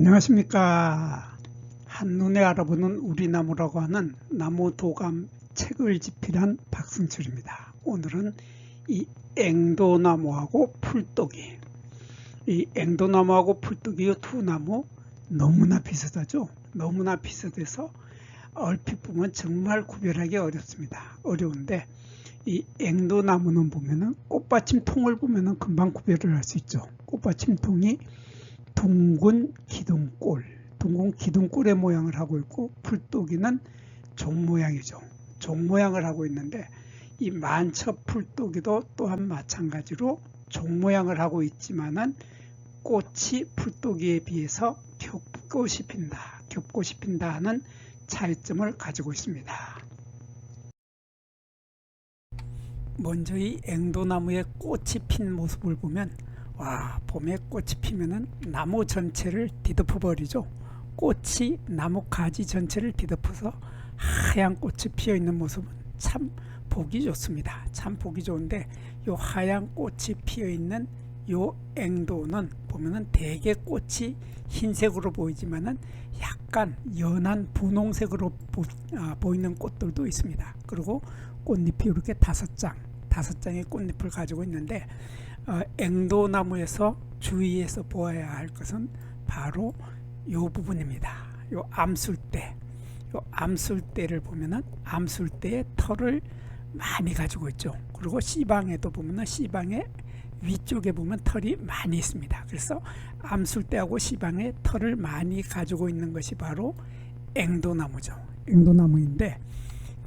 안녕하십니까. 한눈에 알아보는 우리나무라고 하는 나무 도감 책을 집필한 박승철입니다. 오늘은 이 앵도나무하고 풀독이, 이 앵도나무하고 풀독이 이 두 나무 너무나 비슷하죠. 너무나 비슷해서 얼핏 보면 정말 구별하기 어렵습니다. 어려운데 이 앵도나무는 보면은 꽃받침 통을 보면은 금방 구별을 할 수 있죠. 꽃받침 통이 둥근 기둥꼴의 모양을 하고 있고, 풀독이는 종 모양이죠. 종 모양을 하고 있는데, 이 만첩 풀독이도 또한 마찬가지로 종 모양을 하고 있지만은 꽃이 풀독이에 비해서 겹꽃이 핀다 하는 차이점을 가지고 있습니다. 먼저 이 앵도나무의 꽃이 핀 모습을 보면, 와, 봄에 꽃이 피면은 나무 전체를 뒤덮어 버리죠. 꽃이 나무 가지 전체를 뒤덮어서 하얀 꽃이 피어 있는 모습은 참 보기 좋습니다. 참 보기 좋은데, 요 하얀 꽃이 피어 있는 요 앵도는 보면은 대개 꽃이 흰색으로 보이지만은 약간 연한 분홍색으로 보이는 꽃들도 있습니다. 그리고 꽃잎이 이렇게 다섯 장의 꽃잎을 가지고 있는데, 앵도나무에서 주의해서 보아야 할 것은 바로 이 부분입니다. 요 암술대를 보면은 암술대의 털을 많이 가지고 있죠. 그리고 씨방에도 보면은 씨방의 위쪽에 보면 털이 많이 있습니다. 그래서 암술대하고 씨방에 털을 많이 가지고 있는 것이 바로 앵도나무죠. 앵도나무인데,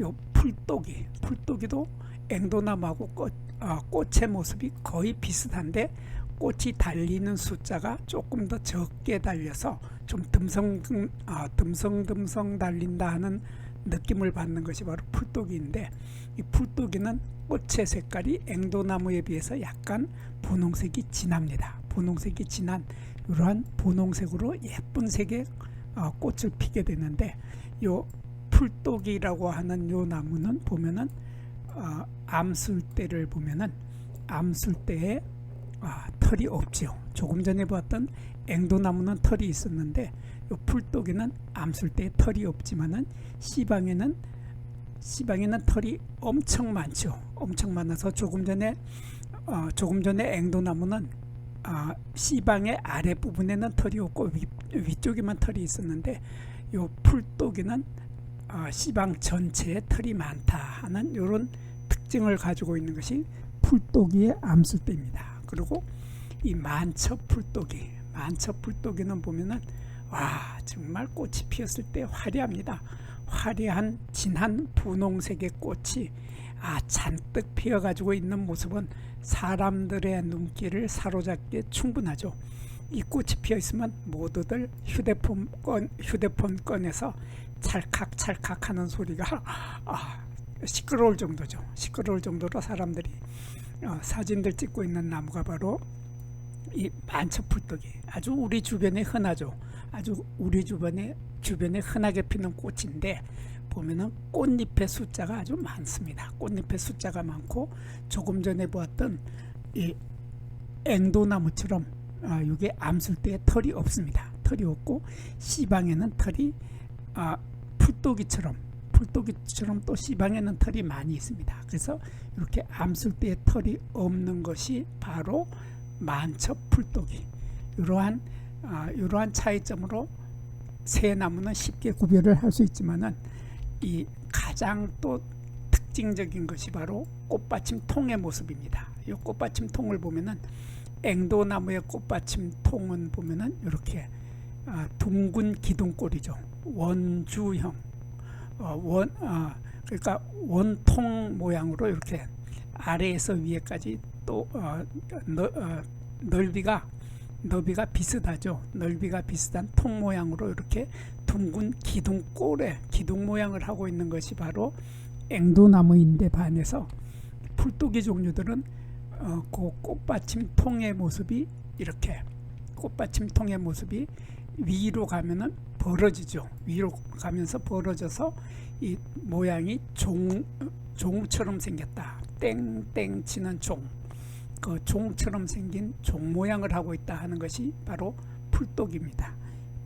요 풀독이도 앵도나무하고 꽃의 모습이 거의 비슷한데, 꽃이 달리는 숫자가 조금 더 적게 달려서 좀 듬성듬성 달린다 하는 느낌을 받는 것이 바로 풀독인데, 이 풀독이는 꽃의 색깔이 앵도나무에 비해서 약간 분홍색이 진합니다. 분홍색이 진한 이러한 분홍색으로 예쁜 색의 꽃을 피게 되는데, 요 풀독이라고 하는 요 나무는 보면은 암술대를 보면은 암술대에 털이 없지요. 조금 전에 보았던 앵도나무는 털이 있었는데, 요 풀독에는 암술대에 털이 없지만은 씨방에는 털이 엄청 많죠. 엄청 많아서 조금 전에 앵도나무는 씨방의 아래 부분에는 털이 없고 위쪽에만 털이 있었는데, 요 풀독에는 씨방 전체에 털이 많다 하는 이런 특징을 가지고 있는 것이 풀독이의 암술대입니다. 그리고 이 만첩 풀독이는 보면은 와, 정말 꽃이 피었을 때 화려합니다. 화려한 진한 분홍색의 꽃이 잔뜩 피어 가지고 있는 모습은 사람들의 눈길을 사로잡기에 충분하죠. 이 꽃이 피어 있으면 모두들 휴대폰 꺼내서 찰칵찰칵 하는 소리가 시끄러울 정도죠. 시끄러울 정도로 사람들이 사진들 찍고 있는 나무가 바로 이 만첩풀독이 아주 우리 주변에 흔하죠. 아주 우리 주변에 흔하게 피는 꽃인데, 보면은 꽃잎의 숫자가 아주 많습니다. 꽃잎의 숫자가 많고, 조금 전에 보았던 이 앵도나무처럼 이게 암술대에 털이 없습니다. 털이 없고, 씨방에는 털이 풀독이처럼 또 씨방에는 털이 많이 있습니다. 그래서 이렇게 암술대에 털이 없는 것이 바로 만첩풀독이, 이러한 차이점으로 세 나무는 쉽게 구별을 할 수 있지만은, 이 가장 또 특징적인 것이 바로 꽃받침 통의 모습입니다. 이 꽃받침 통을 보면은 앵도나무의 꽃받침 통은 보면은 이렇게 둥근 기둥꼴이죠. 원주형, 그러니까 원통 모양으로 이렇게 아래에서 위에까지 또 넓이가 비슷하죠. 넓이가 비슷한 통 모양으로 이렇게 둥근 기둥 모양을 하고 있는 것이 바로 앵도나무인데, 반해서 풀독이 종류들은 그 꽃받침 통의 모습이 위로 가면은 벌어지죠. 위로 가면서 벌어져서 이 모양이 종처럼 생겼다. 땡땡 치는 종처럼 생긴 종 모양을 하고 있다 하는 것이 바로 풀독입니다.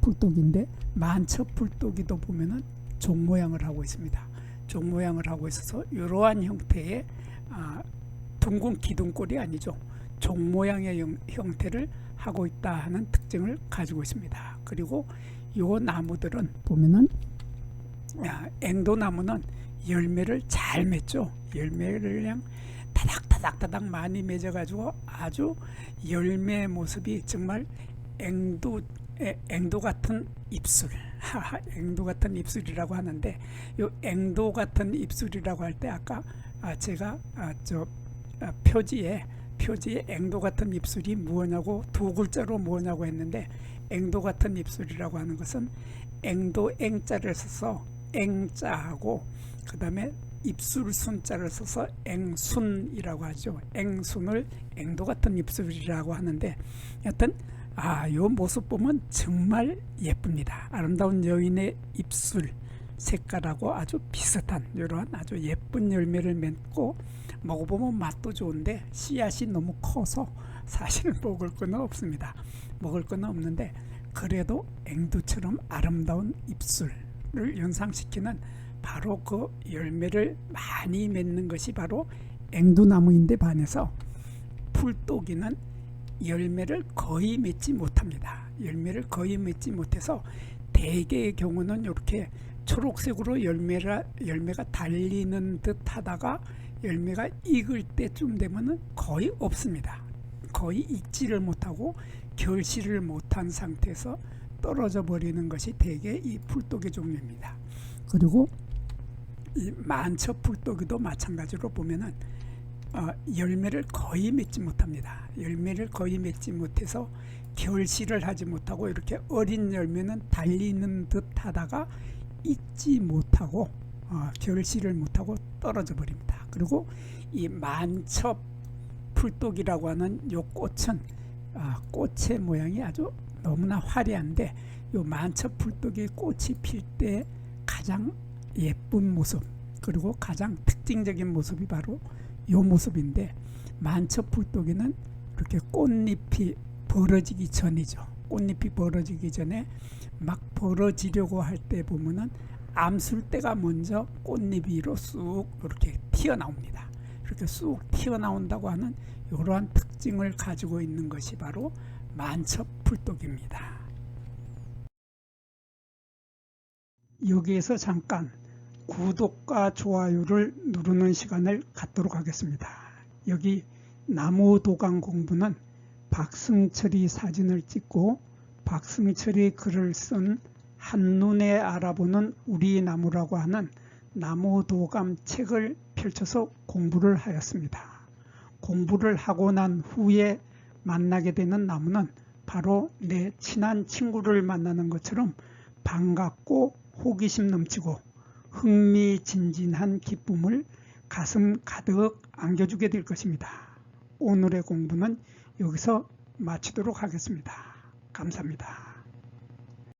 풀독인데 만첩풀독이도 보면은 종 모양을 하고 있습니다. 종 모양을 하고 있어서 이러한 형태의 둥근 기둥꼴이 아니죠. 종 모양의 형태를 하고 있다 하는 특징을 가지고 있습니다. 그리고 이 나무들은 보면은 앵도나무는 열매를 잘 맺죠. 열매를 그냥 타닥타닥 많이 맺어가지고 아주 열매 모습이 정말 앵도 같은 입술, 앵도 같은 입술이라고 하는데, 이 앵도 같은 입술이라고 할 때 아까 제가 표지에 앵도 같은 입술이 무엇냐고 두 글자로 무엇냐고 했는데, 앵도 같은 입술이라고 하는 것은 앵도 앵자를 써서 앵자하고 그 다음에 입술 순자를 써서 앵순이라고 하죠. 앵순을 앵도 같은 입술이라고 하는데, 여튼 이 모습 보면 정말 예쁩니다. 아름다운 여인의 입술 색깔하고 아주 비슷한 이러한 아주 예쁜 열매를 맺고, 먹어보면 맛도 좋은데 씨앗이 너무 커서 사실 먹을 거는 없습니다. 먹을 거는 없는데, 그래도 앵두처럼 아름다운 입술을 연상시키는 바로 그 열매를 많이 맺는 것이 바로 앵두나무인데, 반해서 풀독이는 열매를 거의 맺지 못합니다. 열매를 거의 맺지 못해서 대개의 경우는 이렇게 초록색으로 열매가 달리는 듯 하다가 열매가 익을 때쯤 되면은 거의 없습니다. 거의 익지를 못하고 결실을 못한 상태에서 떨어져 버리는 것이 대개 이 풀독의 종류입니다. 그리고 이 만첩풀독이도 마찬가지로 보면은 열매를 거의 맺지 못합니다. 열매를 거의 맺지 못해서 결실을 하지 못하고 이렇게 어린 열매는 달리는 듯 하다가 익지 못하고 결실을 못하고 떨어져 버립니다. 그리고 이 만첩풀독이라고 하는 이 꽃은 꽃의 모양이 아주 너무나 화려한데, 이 만첩풀독이 꽃이 필 때 가장 예쁜 모습, 그리고 가장 특징적인 모습이 바로 이 모습인데, 만첩풀독에는 이렇게 꽃잎이 벌어지기 전이죠. 꽃잎이 벌어지기 전에 막 벌어지려고 할 때 보면은 암술대가 먼저 꽃잎 위로 쑥 이렇게 튀어나옵니다. 이렇게 쑥 튀어나온다고 하는 이러한 특징을 가지고 있는 것이 바로 만첩풀독입니다. 여기에서 잠깐 구독과 좋아요를 누르는 시간을 갖도록 하겠습니다. 여기 나무도감 공부는 박승철이 사진을 찍고 박승철이 글을 쓴 한눈에 알아보는 우리 나무라고 하는 나무도감 책을 펼쳐서 공부를 하였습니다. 공부를 하고 난 후에 만나게 되는 나무는 바로 내 친한 친구를 만나는 것처럼 반갑고 호기심 넘치고 흥미진진한 기쁨을 가슴 가득 안겨주게 될 것입니다. 오늘의 공부는 여기서 마치도록 하겠습니다. 감사합니다.